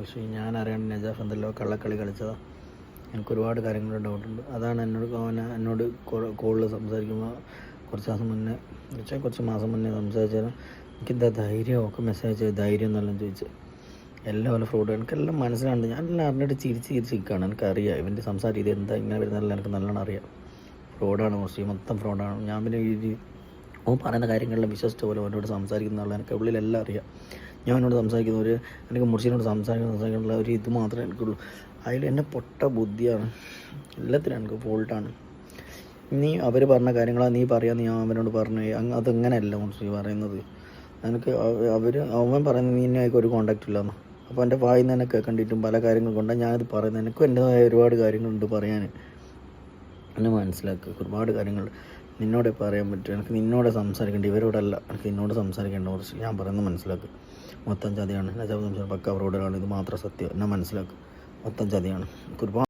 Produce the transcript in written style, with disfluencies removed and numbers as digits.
പക്ഷേ ഞാൻ അറിയാണ്ട് നജാഫ് എന്തെല്ലോ കള്ളക്കളി കളിച്ചതാണ്. എനിക്ക് ഒരുപാട് കാര്യങ്ങൾ ഡൗട്ടുണ്ട്. അതാണ് എന്നോട് കോളിൽ സംസാരിക്കുമ്പോൾ കുറച്ച് മാസം മുന്നേ സംസാരിച്ചാൽ എനിക്കെന്താ ധൈര്യം ഒക്കെ മെസ്സേജ് ചെയ്ത് ധൈര്യം എന്നെല്ലാം ചോദിച്ച് എല്ലാം ഫ്രോഡ്. എനിക്കെല്ലാം മനസ്സിലാണ്ട്. ഞാനെല്ലാം അറിഞ്ഞിട്ട് ചിരിച്ചിരിക്കുകയാണ്. എനിക്കറിയാം ഇവൻ്റെ സംസാരം ഇത് എന്താ ഇങ്ങനെ വരുന്നതെല്ലാം എനിക്ക് നല്ലോണം അറിയാം. ഫ്രോഡാണ് മോസ്റ്റ്ലി, മൊത്തം ഫ്രോഡാണ്. ഞാൻ പിന്നെ ഓൻ പറയുന്ന കാര്യങ്ങളെല്ലാം വിശ്വസിച്ച പോലെ അവനോട് സംസാരിക്കുന്ന ആളെ എനിക്ക് ഉള്ളിലെല്ലാം അറിയാം. ഞാൻ അവനോട് സംസാരിക്കുന്ന എനിക്ക് മുർഷിനോട് സംസാരിക്കാനുള്ള ഒരു ഇത് മാത്രമേ എനിക്കുള്ളൂ. അതിൽ എന്നെ പൊട്ട ബുദ്ധിയാണ്, എല്ലാത്തിനും എനിക്ക് ഫോൾട്ടാണ്. നീ അവർ പറഞ്ഞ കാര്യങ്ങളാണ് നീ പറയാൻ നീ അവനോട് പറഞ്ഞു. അതങ്ങനെയല്ല മുർഷി പറയുന്നത്. എനിക്ക് അവൻ പറയുന്നത് നീ എന്നെ ഒരു കോണ്ടാക്റ്റ് ഇല്ലെന്ന്. അപ്പോൾ എൻ്റെ വായിൽ നിന്ന് തന്നെ കേൾക്കേണ്ടിയിട്ടും പല കാര്യങ്ങൾ കൊണ്ടാണ് ഞാനത് പറയുന്നത്. എനിക്കും എൻ്റെതായ ഒരുപാട് കാര്യങ്ങളുണ്ട് പറയാൻ. എന്നെ മനസ്സിലാക്കുക. ഒരുപാട് കാര്യങ്ങൾ നിന്നോട് പറയാൻ പറ്റും. എനിക്ക് നിന്നോട് സംസാരിക്കേണ്ട, ഇവരോടല്ല. എനിക്ക് നിന്നോട് സംസാരിക്കേണ്ട. കുറച്ച് ഞാൻ പറയുന്നത് മനസ്സിലാക്കുക. മൊത്തം ചതിയാണ്. നജാഫ് സംസാരം പക്ക ഫ്രോഡാണ്. ഇത് മാത്രം സത്യം. എന്നെ മനസ്സിലാക്കുക. മൊത്തം ചതിയാണ്. ഒരുപാട്